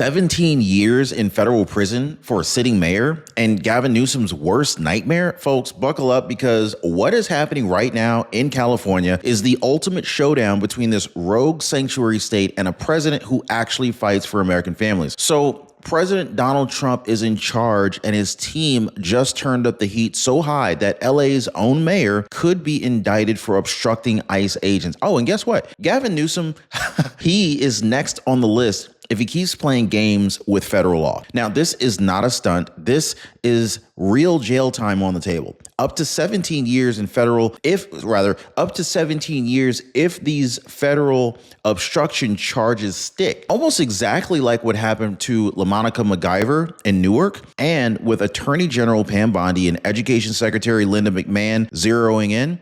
17 years in federal prison for a sitting mayor and Gavin Newsom's worst nightmare? Folks, buckle up, because what is happening right now in California is the ultimate showdown between this rogue sanctuary state and a president who actually fights for American families. So President Donald Trump is in charge, and his team just turned up the heat so high that LA's own mayor could be indicted for obstructing ICE agents. Oh, and guess what? Gavin Newsom, he is next on the list if he keeps playing games with federal law. Now, this is not a stunt. This is real jail time on the table. Up to 17 years in federal, up to 17 years if these federal obstruction charges stick. Almost exactly like what happened to L Monica MacGyver in Newark, and with Attorney General Pam Bondi and Education Secretary Linda McMahon zeroing in,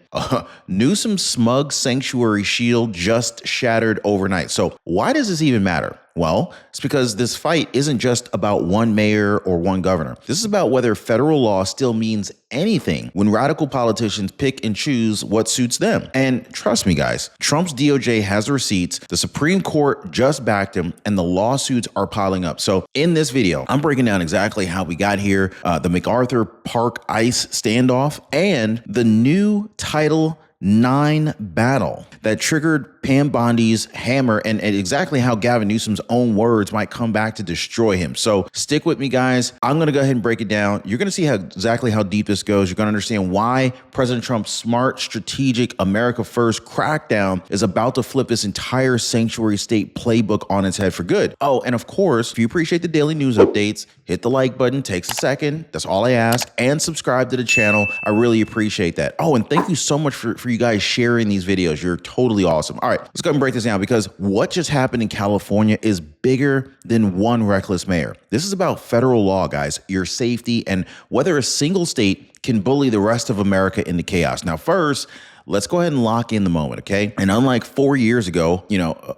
Newsom's smug sanctuary shield just shattered overnight. So why does this even matter? Well, it's because this fight isn't just about one mayor or one governor. This is about whether federal law still means anything when radical politicians pick and choose what suits them. And trust me, guys, Trump's DOJ has the receipts, the Supreme Court just backed him, and the lawsuits are piling up. So in this video, I'm breaking down exactly how we got here, the MacArthur Park ICE standoff, and the new Title IX battle that triggered Pam Bondi's hammer, and exactly how Gavin Newsom's own words might come back to destroy him. So stick with me, guys. I'm going to go ahead and break it down. You're going to see exactly how deep this goes. You're going to understand why President Trump's smart, strategic, America First crackdown is about to flip this entire sanctuary state playbook on its head for good. Oh, and of course, if you appreciate the daily news updates, hit the like button. Takes a second. That's all I ask. And subscribe to the channel. I really appreciate that. Oh, and thank you so much for you guys sharing these videos. You're totally awesome. All right, let's go ahead and break this down, because what just happened in California is bigger than one reckless mayor. This is about federal law, guys, your safety, and whether a single state can bully the rest of America into chaos. Now, first, let's go ahead and lock in the moment, okay? And unlike 4 years ago,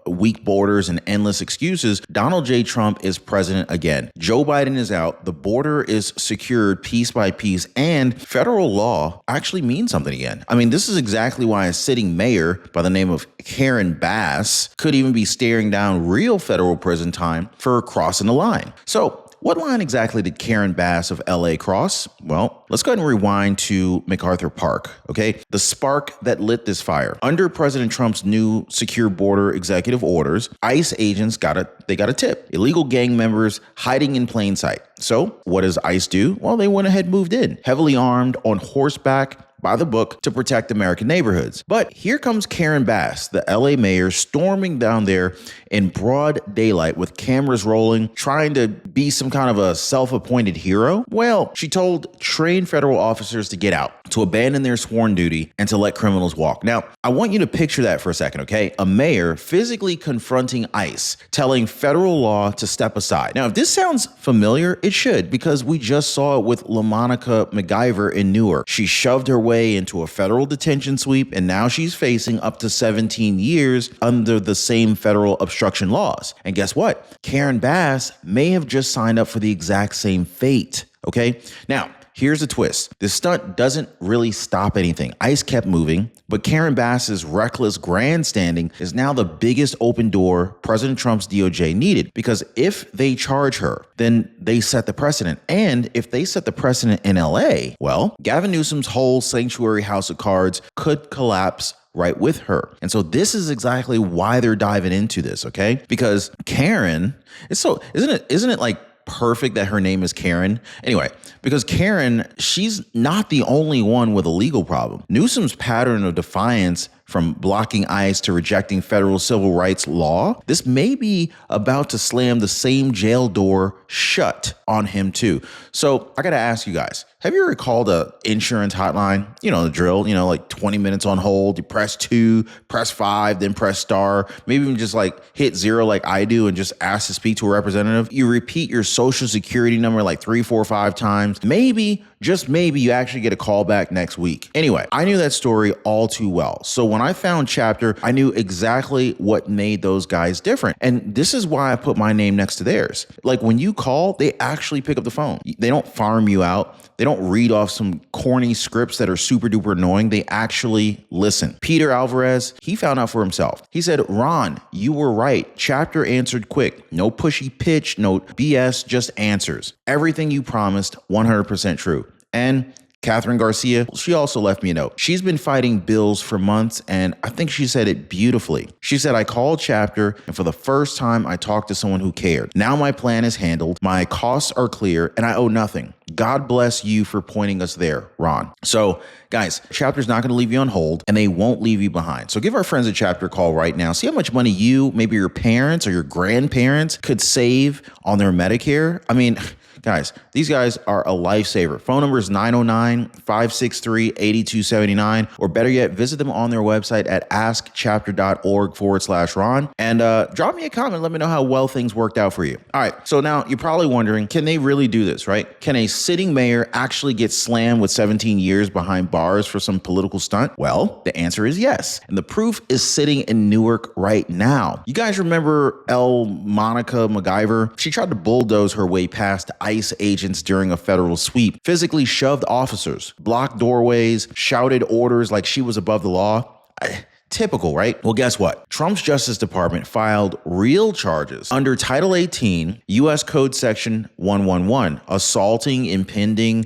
weak borders and endless excuses, Donald J. Trump is president again. Joe Biden is out, the border is secured piece by piece, and federal law actually means something again. I mean, this is exactly why a sitting mayor by the name of Karen Bass could even be staring down real federal prison time for crossing the line. So, what line exactly did Karen Bass of LA cross? Well, let's go ahead and rewind to MacArthur Park, okay? The spark that lit this fire. Under President Trump's new secure border executive orders, ICE agents got a tip. Illegal gang members hiding in plain sight. So what does ICE do? Well, they went ahead and moved in, heavily armed, on horseback, by the book, to protect American neighborhoods. But here comes Karen Bass, the LA mayor, storming down there in broad daylight with cameras rolling, trying to be some kind of a self-appointed hero. Well, she told trained federal officers to get out, to abandon their sworn duty, and to let criminals walk. Now, I want you to picture that for a second, okay? A mayor physically confronting ICE, telling federal law to step aside. Now, if this sounds familiar, it should, because we just saw it with L Monica MacGyver in Newark. She shoved her way into a federal detention sweep, and now she's facing up to 17 years under the same federal obstruction laws. And guess what? Karen Bass may have just signed up for the exact same fate, okay? Now, here's the twist. This stunt doesn't really stop anything. ICE kept moving, but Karen Bass's reckless grandstanding is now the biggest open door President Trump's DOJ needed, because if they charge her, then they set the precedent. And if they set the precedent in LA, well, Gavin Newsom's whole sanctuary house of cards could collapse right with her. And so this is exactly why they're diving into this, okay? Because Karen, isn't it like perfect that her name is Karen? Anyway, because Karen, she's not the only one with a legal problem. Newsom's pattern of defiance, from blocking ICE to rejecting federal civil rights law, this may be about to slam the same jail door shut on him too. So I gotta ask you guys, have you ever called a insurance hotline? You know the drill, like 20 minutes on hold, you press 2, press 5, then press star, maybe even just like hit 0 like I do and just ask to speak to a representative. You repeat your social security number like 3, 4, 5 times. Maybe, just maybe, you actually get a call back next week. Anyway, I knew that story all too well. So when when I found Chapter, I knew exactly what made those guys different. And this is why I put my name next to theirs. Like when you call, they actually pick up the phone. They don't farm you out. They don't read off some corny scripts that are super duper annoying. They actually listen. Peter Alvarez, he found out for himself. He said, Ron, you were right. Chapter answered quick. No pushy pitch, no BS, just answers. Everything you promised, 100% true. And Catherine Garcia, she also left me a note. She's been fighting bills for months, and I think she said it beautifully. She said, I called Chapter, and for the first time, I talked to someone who cared. Now my plan is handled, my costs are clear, and I owe nothing. God bless you for pointing us there, Ron. So, guys, Chapter's not going to leave you on hold, and they won't leave you behind. So give our friends at Chapter a call right now. See how much money you, maybe your parents or your grandparents could save on their Medicare. I mean, guys, these guys are a lifesaver. Phone number is 909-563-8279, or better yet, visit them on their website at askchapter.org/Ron, and drop me a comment. Let me know how well things worked out for you. All right, so now you're probably wondering, can they really do this, right? Can a sitting mayor actually get slammed with 17 years behind bars for some political stunt? Well, the answer is yes, and the proof is sitting in Newark right now. You guys remember L Monica MacGyver? She tried to bulldoze her way past ICE agents during a federal sweep, physically shoved officers, blocked doorways, shouted orders like she was above the law. Typical, right? Well, guess what? Trump's Justice Department filed real charges under Title 18, U.S. Code Section 111, assaulting, impeding,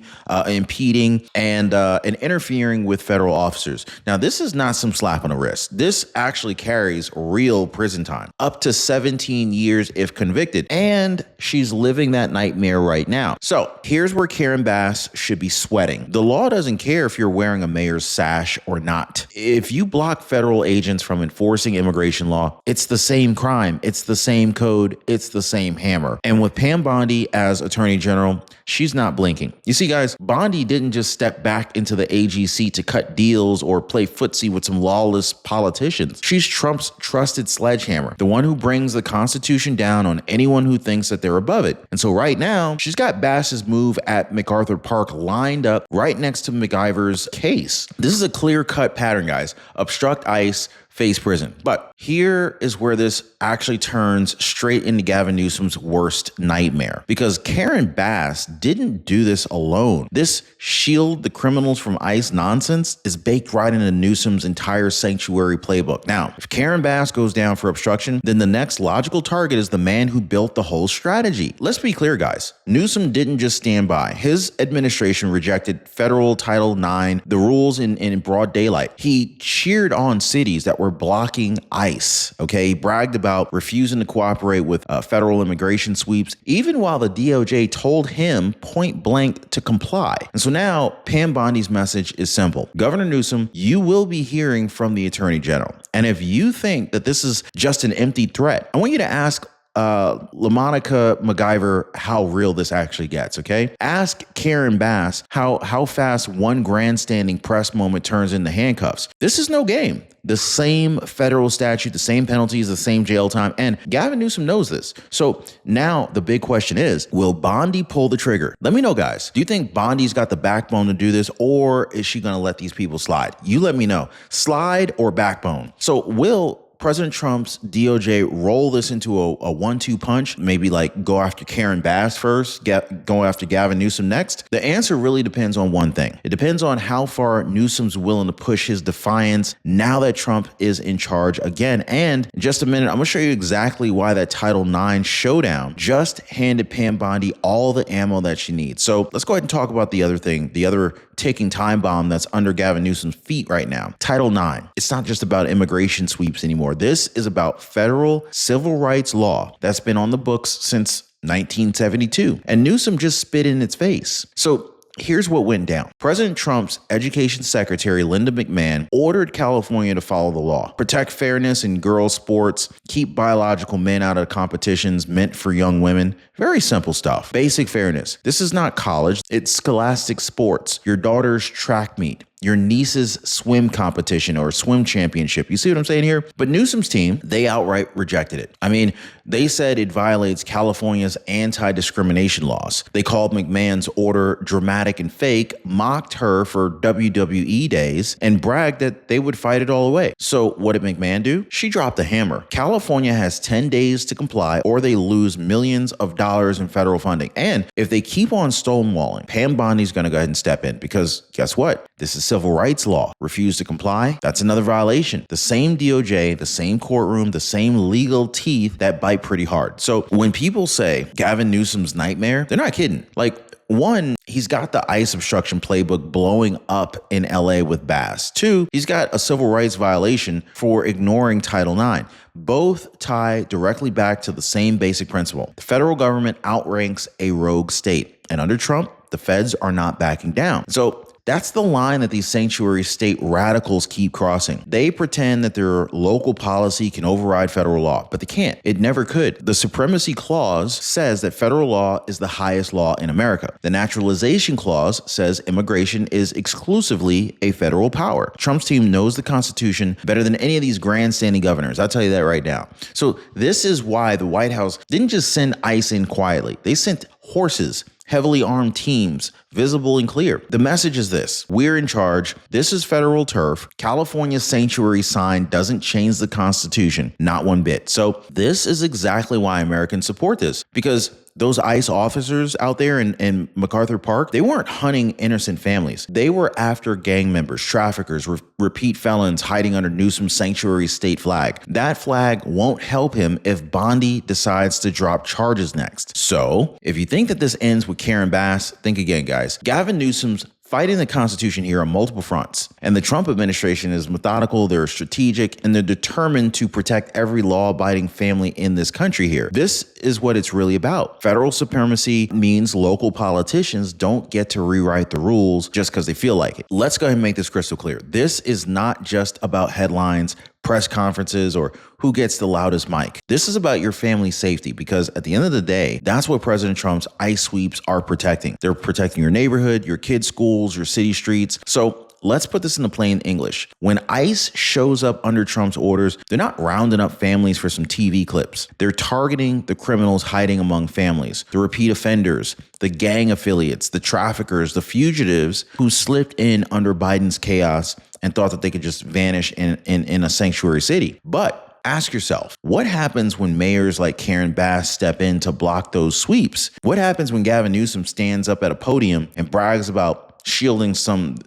and interfering with federal officers. Now, this is not some slap on the wrist. This actually carries real prison time, up to 17 years if convicted, and she's living that nightmare right now. So here's where Karen Bass should be sweating. The law doesn't care if you're wearing a mayor's sash or not. If you block federal agents from enforcing immigration law, it's the same crime, it's the same code, it's the same hammer. And with Pam Bondi as Attorney General, she's not blinking. You see, guys, Bondi didn't just step back into the AG seat to cut deals or play footsie with some lawless politicians. She's Trump's trusted sledgehammer, the one who brings the Constitution down on anyone who thinks that they're above it. And so right now, she's got Bass's move at MacArthur Park lined up right next to MacGyver's case. This is a clear-cut pattern, guys. Obstruct ICE, face prison. But here is where this actually turns straight into Gavin Newsom's worst nightmare, because Karen Bass didn't do this alone. This shield the criminals from ICE nonsense is baked right into Newsom's entire sanctuary playbook. Now, if Karen Bass goes down for obstruction, then the next logical target is the man who built the whole strategy. Let's be clear, guys. Newsom didn't just stand by. His administration rejected federal Title IX, the rules in broad daylight. He cheered on cities that were blocking ICE, okay? He bragged about refusing to cooperate with federal immigration sweeps, even while the DOJ told him point blank to comply. And so now Pam Bondi's message is simple. Governor Newsom, you will be hearing from the Attorney General. And if you think that this is just an empty threat, I want you to ask L Monica MacGyver how real this actually gets, okay? Ask Karen Bass how fast one grandstanding press moment turns into handcuffs. This is no game. The same federal statute, the same penalties, the same jail time, and Gavin Newsom knows this. So now the big question is, will Bondi pull the trigger? Let me know, guys. Do you think Bondi's got the backbone to do this, or is she gonna let these people slide? You let me know. Slide or backbone? So will President Trump's DOJ roll this into a 1-2 punch, maybe like go after Karen Bass first, go after Gavin Newsom next? The answer really depends on one thing. It depends on how far Newsom's willing to push his defiance now that Trump is in charge again. And in just a minute, I'm gonna show you exactly why that Title IX showdown just handed Pam Bondi all the ammo that she needs. So let's go ahead and talk about the other thing, the other ticking time bomb that's under Gavin Newsom's feet right now. Title IX. It's not just about immigration sweeps anymore. This is about federal civil rights law that's been on the books since 1972. And Newsom just spit in its face. So here's what went down. President Trump's Education Secretary, Linda McMahon, ordered California to follow the law, protect fairness in girls' sports, keep biological men out of competitions meant for young women. Very simple stuff. Basic fairness. This is not college. It's scholastic sports. Your daughter's track meet. your niece's swim competition or swim championship. You see what I'm saying here? But Newsom's team, they outright rejected it. I mean, they said it violates California's anti-discrimination laws. They called McMahon's order dramatic and fake, mocked her for WWE days, and bragged that they would fight it all away. So what did McMahon do? She dropped the hammer. California has 10 days to comply or they lose millions of dollars in federal funding. And if they keep on stonewalling, Pam Bondi's going to go ahead and step in because guess what? This is civil rights law. Refuse to comply, that's another violation. The same DOJ, the same courtroom, the same legal teeth that bite pretty hard. So when people say Gavin Newsom's nightmare, they're not kidding. Like, one, he's got the ICE obstruction playbook blowing up in LA with Bass. Two, he's got a civil rights violation for ignoring Title IX. Both tie directly back to the same basic principle. The federal government outranks a rogue state. And under Trump, the feds are not backing down. So that's the line that these sanctuary state radicals keep crossing. They pretend that their local policy can override federal law, but they can't. It never could. The Supremacy Clause says that federal law is the highest law in America. The Naturalization Clause says immigration is exclusively a federal power. Trump's team knows the Constitution better than any of these grandstanding governors. I'll tell you that right now. So this is why the White House didn't just send ICE in quietly. They sent horses, heavily armed teams, visible and clear. The message is this: we're in charge. This is federal turf. California's sanctuary sign doesn't change the Constitution, not one bit. So this is exactly why Americans support this, because those ICE officers out there in MacArthur Park, they weren't hunting innocent families. They were after gang members, traffickers, repeat felons hiding under Newsom's sanctuary state flag. That flag won't help him if Bondi decides to drop charges next. So if you think that this ends with Karen Bass, think again, guys. Gavin Newsom's fighting the Constitution here on multiple fronts. And the Trump administration is methodical, they're strategic, and they're determined to protect every law-abiding family in this country here. This is what it's really about. Federal supremacy means local politicians don't get to rewrite the rules just because they feel like it. Let's go ahead and make this crystal clear. This is not just about headlines, press conferences, or who gets the loudest mic. This is about your family's safety, because at the end of the day, that's what President Trump's ICE sweeps are protecting. They're protecting your neighborhood, your kids' schools, your city streets. So let's put this into plain English. When ICE shows up under Trump's orders, they're not rounding up families for some TV clips. They're targeting the criminals hiding among families, the repeat offenders, the gang affiliates, the traffickers, the fugitives who slipped in under Biden's chaos and thought that they could just vanish in a sanctuary city. But ask yourself, what happens when mayors like Karen Bass step in to block those sweeps? What happens when Gavin Newsom stands up at a podium and brags about shielding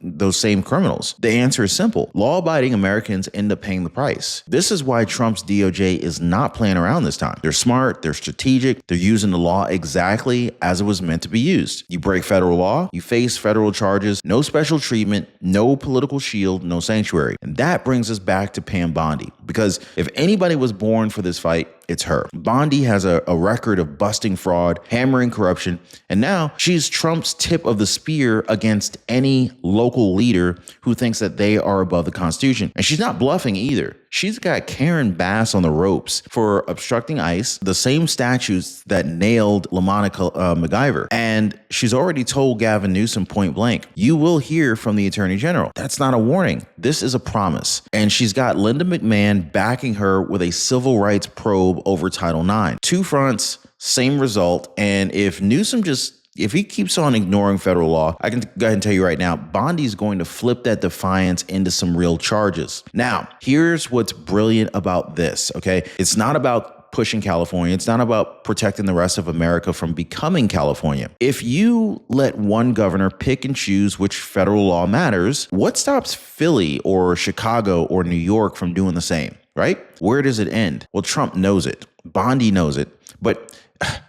those same criminals? The answer is simple. Law-abiding Americans end up paying the price. This is why Trump's DOJ is not playing around this time. They're smart, they're strategic, they're using the law exactly as it was meant to be used. You break federal law, you face federal charges, no special treatment, no political shield, no sanctuary. And that brings us back to Pam Bondi, because if anybody was born for this fight, it's her. Bondi has a record of busting fraud, hammering corruption, and now she's Trump's tip of the spear against any local leader who thinks that they are above the Constitution. And she's not bluffing either. She's got Karen Bass on the ropes for obstructing ICE, the same statutes that nailed L Monica MacGyver. And she's already told Gavin Newsom point blank, you will hear from the Attorney General. That's not a warning. This is a promise. And she's got Linda McMahon backing her with a civil rights probe over Title IX. Two fronts, same result. And if he keeps on ignoring federal law, I can go ahead and tell you right now, Bondi's going to flip that defiance into some real charges. Now, here's what's brilliant about this, okay? It's not about pushing California. It's not about protecting the rest of America from becoming California. If you let one governor pick and choose which federal law matters, what stops Philly or Chicago or New York from doing the same, right? Where does it end? Well, Trump knows it. Bondi knows it. But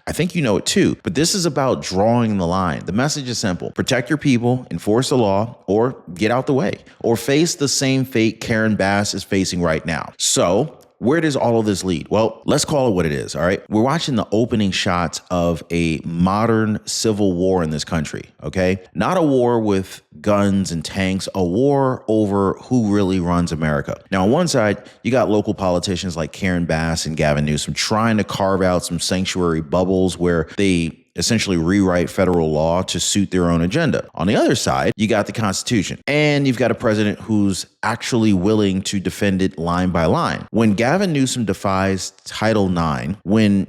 I think you know it too, but this is about drawing the line. The message is simple. Protect your people, enforce the law, or get out the way, or face the same fate Karen Bass is facing right now. So where does all of this lead? Well, let's call it what it is, all right? We're watching the opening shots of a modern civil war in this country, okay? Not a war with guns and tanks, a war over who really runs America. Now, on one side, you got local politicians like Karen Bass and Gavin Newsom trying to carve out some sanctuary bubbles where they essentially rewrite federal law to suit their own agenda. On the other side, you got the Constitution, and you've got a president who's actually willing to defend it line by line. When Gavin Newsom defies Title IX, when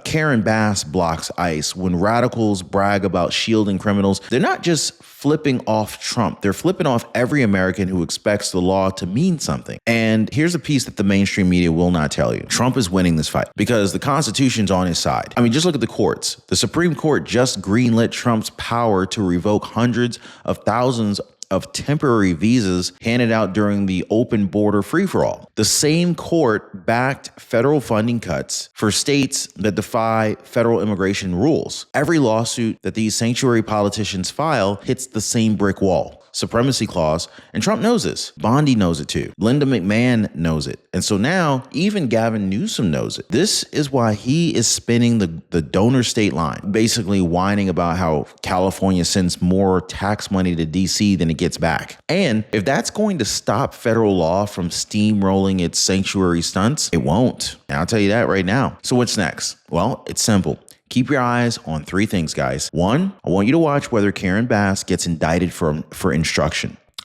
Karen Bass blocks ICE, when radicals brag about shielding criminals, they're not just flipping off Trump. They're flipping off every American who expects the law to mean something. And here's a piece that the mainstream media will not tell you. Trump is winning this fight because the Constitution's on his side. I mean, just look at the courts. The Supreme Court just greenlit Trump's power to revoke hundreds of thousands of temporary visas handed out during the open border free-for-all. The same court backed federal funding cuts for states that defy federal immigration rules. Every lawsuit that these sanctuary politicians file hits the same brick wall. Supremacy Clause, and Trump knows this. Bondi knows it too. Linda McMahon knows it. And so now even Gavin Newsom knows it. This is why he is spinning the donor state line, basically whining about how California sends more tax money to DC than it gets back. And if that's going to stop federal law from steamrolling its sanctuary stunts, it won't. And I'll tell you that right now. So what's next? Well, it's simple. Keep your eyes on three things, guys. One, I want you to watch whether Karen Bass gets indicted for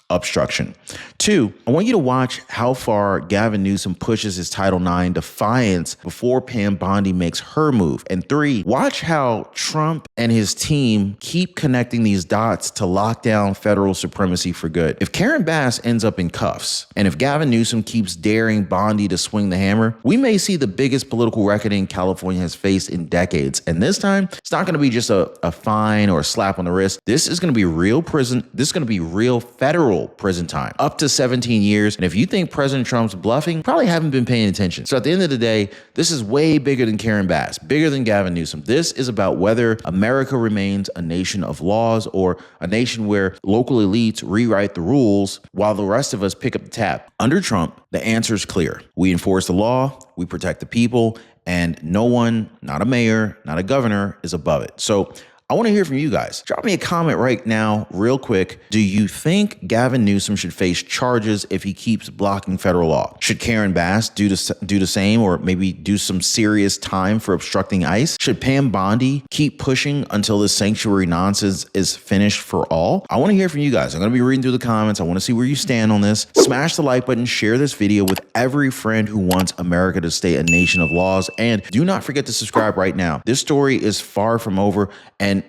obstruction. Two, I want you to watch how far Gavin Newsom pushes his Title IX defiance before Pam Bondi makes her move. And three, watch how Trump and his team keep connecting these dots to lock down federal supremacy for good. If Karen Bass ends up in cuffs, and if Gavin Newsom keeps daring Bondi to swing the hammer, we may see the biggest political reckoning California has faced in decades. And this time, it's not going to be just a fine or a slap on the wrist. This is going to be real prison. This is going to be real federal prison time, up to 17 years. And if you think President Trump's bluffing, probably haven't been paying attention. So at the end of the day, this is way bigger than Karen Bass, bigger than Gavin Newsom. This is about whether America remains a nation of laws or a nation where local elites rewrite the rules while the rest of us pick up the tab. Under Trump, the answer is clear. We enforce the law, we protect the people, and no one, not a mayor, not a governor, is above it. So I want to hear from you guys. Drop me a comment right now, real quick. Do you think Gavin Newsom should face charges if he keeps blocking federal law? Should Karen Bass do the same, or maybe do some serious time for obstructing ICE? Should Pam Bondi keep pushing until this sanctuary nonsense is finished for all? I want to hear from you guys. I'm going to be reading through the comments. I want to see where you stand on this. Smash the like button, share this video with every friend who wants America to stay a nation of laws, and do not forget to subscribe right now. This story is far from over, and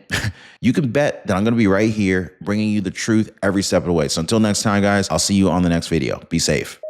you can bet that I'm going to be right here bringing you the truth every step of the way. So until next time, guys, I'll see you on the next video. Be safe.